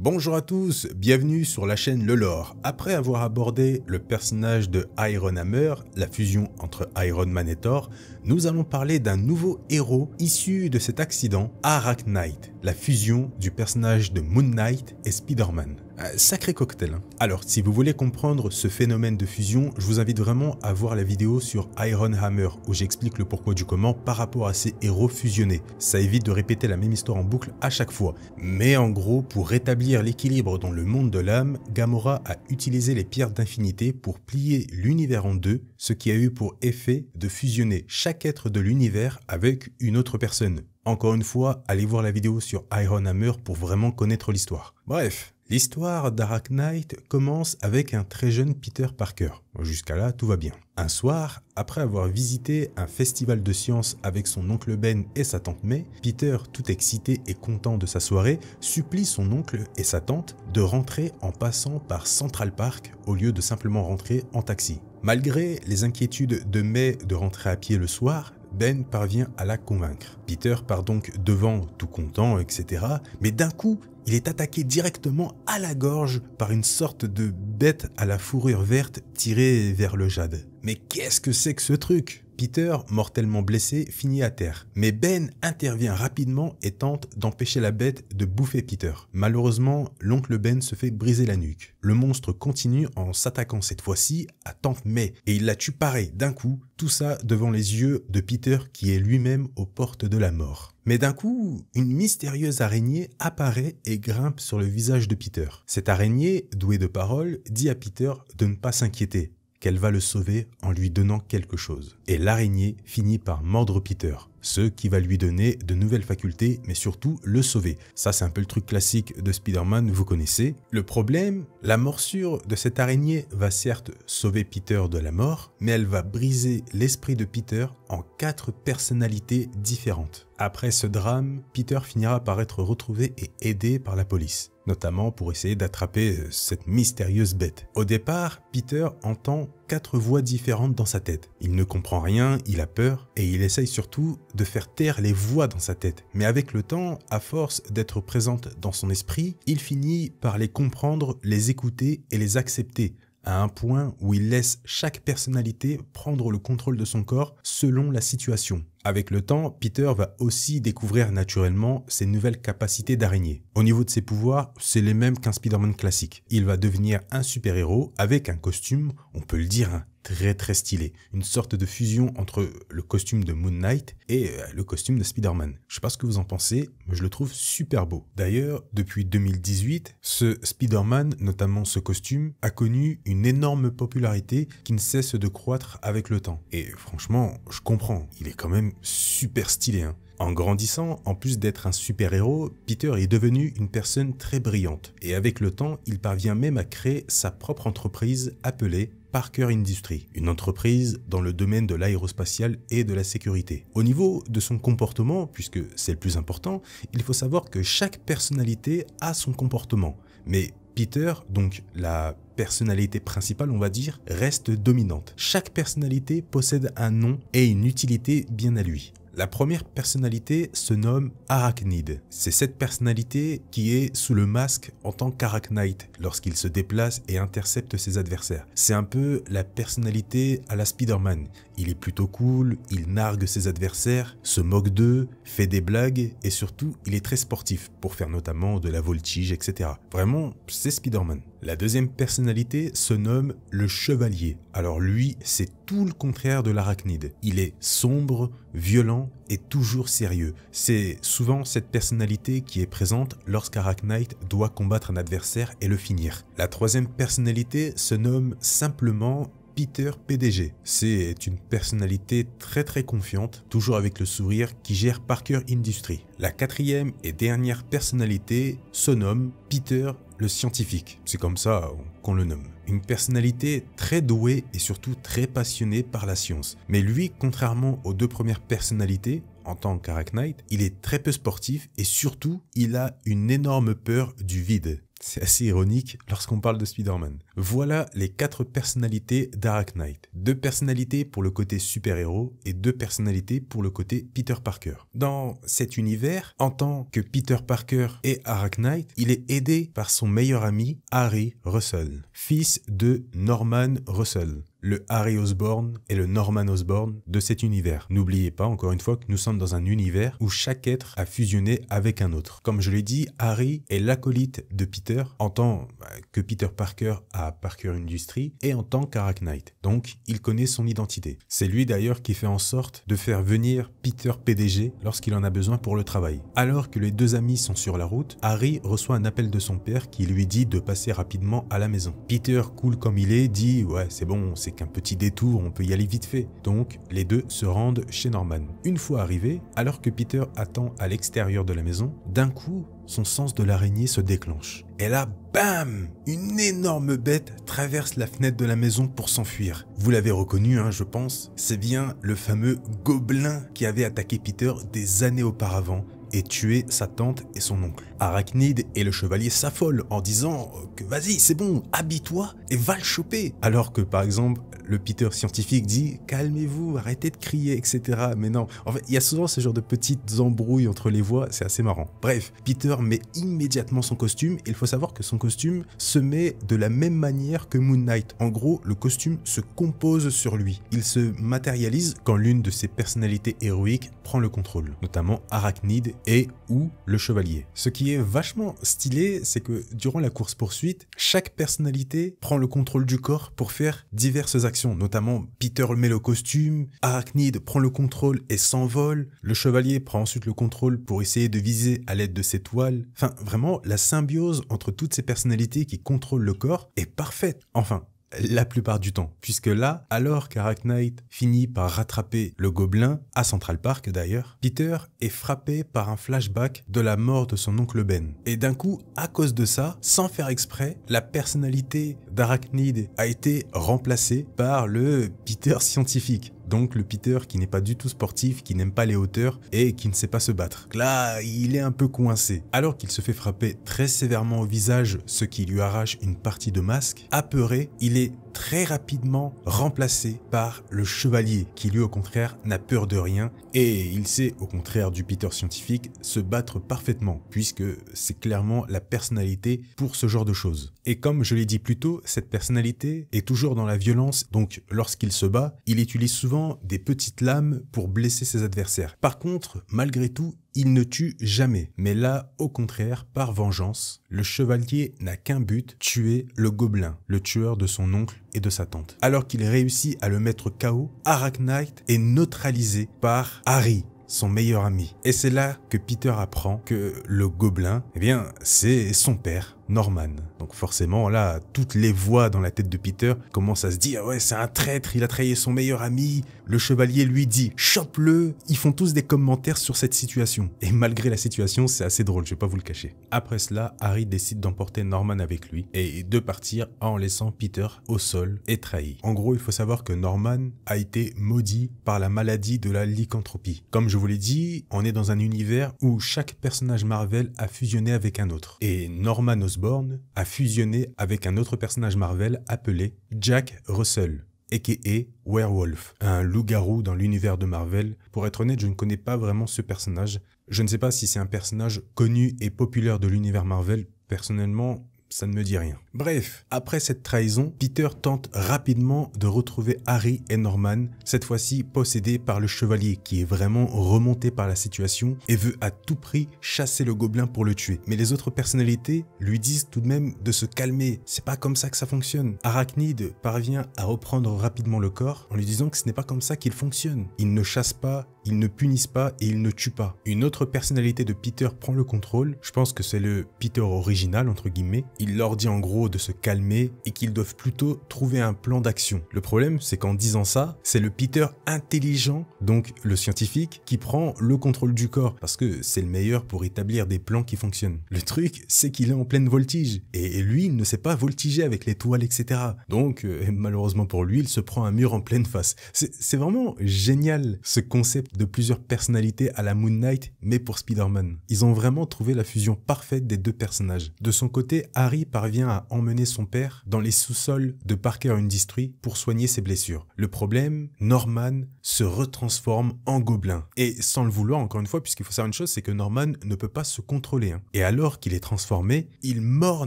Bonjour à tous, bienvenue sur la chaîne Le Lore. Après avoir abordé le personnage de Iron Hammer, la fusion entre Iron Man et Thor, nous allons parler d'un nouveau héros issu de cet accident, Arachknight, la fusion du personnage de Moon Knight et Spider-Man. Un sacré cocktail. Alors, si vous voulez comprendre ce phénomène de fusion, je vous invite vraiment à voir la vidéo sur Iron Hammer où j'explique le pourquoi du comment par rapport à ces héros fusionnés. Ça évite de répéter la même histoire en boucle à chaque fois. Mais en gros, pour rétablir l'équilibre dans le monde de l'âme, Gamora a utilisé les pierres d'infinité pour plier l'univers en deux, ce qui a eu pour effet de fusionner chaque être de l'univers avec une autre personne. Encore une fois, allez voir la vidéo sur Iron Hammer pour vraiment connaître l'histoire. Bref. L'histoire d'Arachknight commence avec un très jeune Peter Parker. Jusqu'à là, tout va bien. Un soir, après avoir visité un festival de sciences avec son oncle Ben et sa tante May, Peter, tout excité et content de sa soirée, supplie son oncle et sa tante de rentrer en passant par Central Park au lieu de simplement rentrer en taxi. Malgré les inquiétudes de May de rentrer à pied le soir, Ben parvient à la convaincre. Peter part donc devant, tout content, etc. Mais d'un coup, il est attaqué directement à la gorge par une sorte de bête à la fourrure verte tirée vers le jade. Mais qu'est-ce que c'est que ce truc ? Peter, mortellement blessé, finit à terre. Mais Ben intervient rapidement et tente d'empêcher la bête de bouffer Peter. Malheureusement, l'oncle Ben se fait briser la nuque. Le monstre continue en s'attaquant cette fois-ci à tante May et il la tue pareil d'un coup, tout ça devant les yeux de Peter qui est lui-même aux portes de la mort. Mais d'un coup, une mystérieuse araignée apparaît et grimpe sur le visage de Peter. Cette araignée, douée de parole, dit à Peter de ne pas s'inquiéter, qu'elle va le sauver en lui donnant quelque chose. Et l'araignée finit par mordre Peter, ce qui va lui donner de nouvelles facultés, mais surtout le sauver. Ça, c'est un peu le truc classique de Spider-Man, vous connaissez. Le problème, la morsure de cette araignée va certes sauver Peter de la mort, mais elle va briser l'esprit de Peter en 4 personnalités différentes. Après ce drame, Peter finira par être retrouvé et aidé par la police, notamment pour essayer d'attraper cette mystérieuse bête. Au départ, Peter entend 4 voix différentes dans sa tête. Il ne comprend rien, il a peur, et il essaye surtout de faire taire les voix dans sa tête. Mais avec le temps, à force d'être présente dans son esprit, il finit par les comprendre, les écouter et les accepter, à un point où il laisse chaque personnalité prendre le contrôle de son corps selon la situation. Avec le temps, Peter va aussi découvrir naturellement ses nouvelles capacités d'araignée. Au niveau de ses pouvoirs, c'est les mêmes qu'un Spider-Man classique. Il va devenir un super-héros avec un costume, on peut le dire, très stylé. Une sorte de fusion entre le costume de Moon Knight et le costume de Spider-Man. Je sais pas ce que vous en pensez, mais je le trouve super beau. D'ailleurs, depuis 2018, ce Spider-Man, notamment ce costume, a connu une énorme popularité qui ne cesse de croître avec le temps. Et franchement, je comprends, il est quand même super stylé. En grandissant, en plus d'être un super-héros, Peter est devenu une personne très brillante. Et avec le temps, il parvient même à créer sa propre entreprise appelée Parker Industries, une entreprise dans le domaine de l'aérospatial et de la sécurité. Au niveau de son comportement, puisque c'est le plus important, il faut savoir que chaque personnalité a son comportement. Mais Peter, donc la personnalité principale on va dire, reste dominante. Chaque personnalité possède un nom et une utilité bien à lui. La première personnalité se nomme Arachnid. C'est cette personnalité qui est sous le masque en tant qu'Arachknight lorsqu'il se déplace et intercepte ses adversaires. C'est un peu la personnalité à la Spider-Man. Il est plutôt cool, il nargue ses adversaires, se moque d'eux, fait des blagues et surtout il est très sportif pour faire notamment de la voltige, etc. Vraiment, c'est Spider-Man. La deuxième personnalité se nomme le Chevalier. Alors lui, c'est tout le contraire de l'Arachnid. Il est sombre, violent et toujours sérieux. C'est souvent cette personnalité qui est présente lorsqu'Arachknight doit combattre un adversaire et le finir. La troisième personnalité se nomme simplement Peter PDG. C'est une personnalité très confiante, toujours avec le sourire, qui gère Parker Industries. La quatrième et dernière personnalité se nomme Peter le scientifique. C'est comme ça qu'on le nomme. Une personnalité très douée et surtout très passionnée par la science. Mais lui, contrairement aux 2 premières personnalités, en tant qu'Arachknight, il est très peu sportif et surtout, il a une énorme peur du vide. C'est assez ironique lorsqu'on parle de Spider-Man. Voilà les 4 personnalités d'Arachnight. 2 personnalités pour le côté super-héros et 2 personnalités pour le côté Peter Parker. Dans cet univers, en tant que Peter Parker et Arachnight, il est aidé par son meilleur ami Harry Russell, fils de Norman Russell, le Harry Osborn et le Norman Osborn de cet univers. N'oubliez pas, encore une fois, que nous sommes dans un univers où chaque être a fusionné avec un autre. Comme je l'ai dit, Harry est l'acolyte de Peter en tant que Peter Parker à Parker Industries et en tant qu'Arachnight. Donc, il connaît son identité. C'est lui d'ailleurs qui fait en sorte de faire venir Peter PDG lorsqu'il en a besoin pour le travail. Alors que les 2 amis sont sur la route, Harry reçoit un appel de son père qui lui dit de passer rapidement à la maison. Peter, cool comme il est, dit « Ouais, c'est bon, c'est qu'un petit détour, on peut y aller vite fait. » Donc, les 2 se rendent chez Norman. Une fois arrivé, alors que Peter attend à l'extérieur de la maison, d'un coup, son sens de l'araignée se déclenche. Et là, bam! Une énorme bête traverse la fenêtre de la maison pour s'enfuir. Vous l'avez reconnu, je pense. C'est bien le fameux gobelin qui avait attaqué Peter des années auparavant et tué sa tante et son oncle. Arachnid et le chevalier s'affolent en disant que vas-y, c'est bon, habille-toi et va le choper. Alors que par exemple, le Peter scientifique dit « Calmez-vous, arrêtez de crier, etc. » Mais non, en fait, il y a souvent ce genre de petites embrouilles entre les voix, c'est assez marrant. Bref, Peter met immédiatement son costume et il faut savoir que son costume se met de la même manière que Moon Knight. En gros, le costume se compose sur lui. Il se matérialise quand l'une de ses personnalités héroïques prend le contrôle, notamment Arachnid et ou le chevalier. Ce qui est vachement stylé, c'est que durant la course-poursuite, chaque personnalité prend le contrôle du corps pour faire diverses actions, notamment Peter met le costume, Arachnid prend le contrôle et s'envole, le chevalier prend ensuite le contrôle pour essayer de viser à l'aide de ses toiles. Enfin, vraiment, la symbiose entre toutes ces personnalités qui contrôlent le corps est parfaite. Enfin, la plupart du temps, puisque là, alors qu'Arachnight finit par rattraper le gobelin, à Central Park d'ailleurs, Peter est frappé par un flashback de la mort de son oncle Ben. Et d'un coup, à cause de ça, sans faire exprès, la personnalité d'Arachnid a été remplacée par le Peter scientifique. Donc le Peter qui n'est pas du tout sportif, qui n'aime pas les hauteurs et qui ne sait pas se battre. Là, il est un peu coincé. Alors qu'il se fait frapper très sévèrement au visage, ce qui lui arrache une partie de masque, apeuré, il est très rapidement remplacé par le chevalier qui lui au contraire n'a peur de rien et il sait au contraire du Peter scientifique se battre parfaitement puisque c'est clairement la personnalité pour ce genre de choses. Et comme je l'ai dit plus tôt, cette personnalité est toujours dans la violence, donc lorsqu'il se bat, il utilise souvent des petites lames pour blesser ses adversaires. Par contre, malgré tout, il ne tue jamais. Mais là, au contraire, par vengeance, le chevalier n'a qu'un but, tuer le gobelin, le tueur de son oncle et de sa tante. Alors qu'il réussit à le mettre KO, Arachnight est neutralisé par Harry, son meilleur ami. Et c'est là que Peter apprend que le gobelin, eh bien, c'est son père, Norman. Donc forcément, là, toutes les voix dans la tête de Peter commencent à se dire « Ouais, c'est un traître, il a trahi son meilleur ami ». Le chevalier lui dit « Chope-le ». Ils font tous des commentaires sur cette situation. Et malgré la situation, c'est assez drôle, je vais pas vous le cacher. Après cela, Harry décide d'emporter Norman avec lui et de partir en laissant Peter au sol et trahi. En gros, il faut savoir que Norman a été maudit par la maladie de la lycanthropie. Comme je vous l'ai dit, on est dans un univers où chaque personnage Marvel a fusionné avec un autre. Et Norman Osborn a fusionné avec un autre personnage Marvel appelé Jack Russell, a.k.a. Werewolf, un loup-garou dans l'univers de Marvel. Pour être honnête, je ne connais pas vraiment ce personnage. Je ne sais pas si c'est un personnage connu et populaire de l'univers Marvel. Personnellement, ça ne me dit rien. Bref, après cette trahison, Peter tente rapidement de retrouver Harry et Norman, cette fois-ci possédé par le chevalier qui est vraiment remonté par la situation et veut à tout prix chasser le gobelin pour le tuer. Mais les autres personnalités lui disent tout de même de se calmer, c'est pas comme ça que ça fonctionne. Arachnid parvient à reprendre rapidement le corps en lui disant que ce n'est pas comme ça qu'il fonctionne. Il ne chasse pas, ils ne punissent pas et ils ne tuent pas. Une autre personnalité de Peter prend le contrôle, je pense que c'est le Peter original entre guillemets. Il leur dit en gros de se calmer et qu'ils doivent plutôt trouver un plan d'action. Le problème, c'est qu'en disant ça, c'est le Peter intelligent, donc le scientifique, qui prend le contrôle du corps parce que c'est le meilleur pour établir des plans qui fonctionnent. Le truc, c'est qu'il est en pleine voltige et lui, il ne sait pas voltiger avec les toiles, etc. Donc, malheureusement pour lui, il se prend un mur en pleine face. C'est vraiment génial ce concept de plusieurs personnalités à la Moon Knight, mais pour Spider-Man. Ils ont vraiment trouvé la fusion parfaite des deux personnages. De son côté, Harry parvient à emmener son père dans les sous-sols de Parker Industries pour soigner ses blessures. Le problème, Norman se retransforme en gobelin. Et sans le vouloir, encore une fois, puisqu'il faut savoir une chose, c'est que Norman ne peut pas se contrôler. Et alors qu'il est transformé, il mord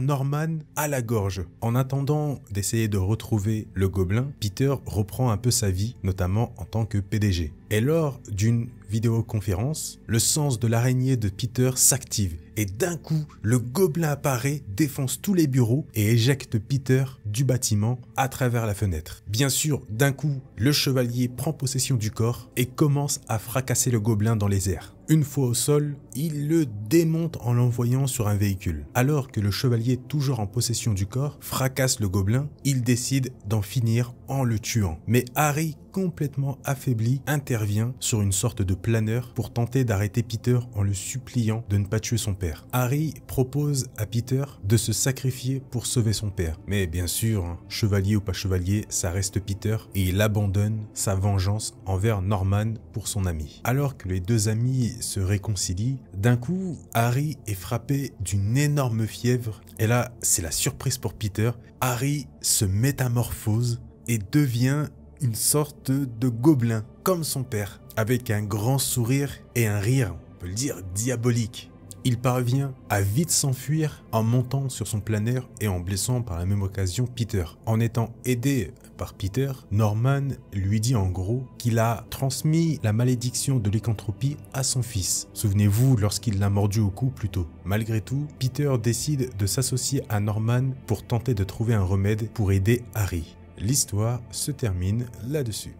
Norman à la gorge. En attendant d'essayer de retrouver le gobelin, Peter reprend un peu sa vie, notamment en tant que PDG. Et lors d'une vidéoconférence, le sens de l'araignée de Peter s'active. Et d'un coup, le gobelin apparaît, défonce tous les bureaux et éjecte Peter du bâtiment à travers la fenêtre. Bien sûr, d'un coup, le chevalier prend possession du corps et commence à fracasser le gobelin dans les airs. Une fois au sol, il le démonte en l'envoyant sur un véhicule. Alors que le chevalier, toujours en possession du corps, fracasse le gobelin, il décide d'en finir en le tuant. Mais Harry, complètement affaibli, intervient sur une sorte de planeur pour tenter d'arrêter Peter en le suppliant de ne pas tuer son père. Harry propose à Peter de se sacrifier pour sauver son père. Mais bien sûr, chevalier ou pas chevalier, ça reste Peter et il abandonne sa vengeance envers Norman pour son ami. Alors que les deux amis se réconcilient, d'un coup, Harry est frappé d'une énorme fièvre et là, c'est la surprise pour Peter. Harry se métamorphose et devient une sorte de gobelin, comme son père, avec un grand sourire et un rire, on peut le dire, diabolique. Il parvient à vite s'enfuir en montant sur son planeur et en blessant par la même occasion Peter. En étant aidé par Peter, Norman lui dit en gros qu'il a transmis la malédiction de lycanthropie à son fils. Souvenez-vous lorsqu'il l'a mordu au cou plus tôt. Malgré tout, Peter décide de s'associer à Norman pour tenter de trouver un remède pour aider Harry. L'histoire se termine là-dessus.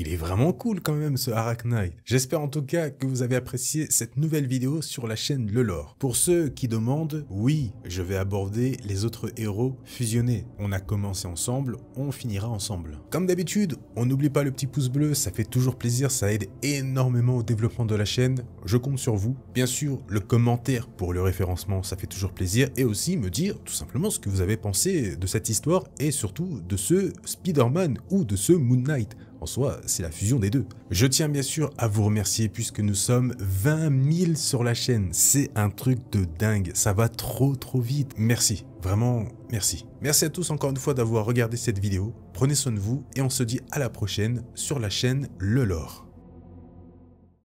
Il est vraiment cool quand même ce Arachnite. J'espère en tout cas que vous avez apprécié cette nouvelle vidéo sur la chaîne Le Lore. Pour ceux qui demandent, oui, je vais aborder les autres héros fusionnés. On a commencé ensemble, on finira ensemble. Comme d'habitude, on n'oublie pas le petit pouce bleu, ça fait toujours plaisir, ça aide énormément au développement de la chaîne. Je compte sur vous. Bien sûr, le commentaire pour le référencement, ça fait toujours plaisir. Et aussi me dire tout simplement ce que vous avez pensé de cette histoire et surtout de ce Spider-Man ou de ce Moon Knight. En soi, c'est la fusion des deux. Je tiens bien sûr à vous remercier puisque nous sommes 20 000 sur la chaîne. C'est un truc de dingue. Ça va trop vite. Merci. Vraiment, merci. Merci à tous encore une fois d'avoir regardé cette vidéo. Prenez soin de vous et on se dit à la prochaine sur la chaîne Le Lore.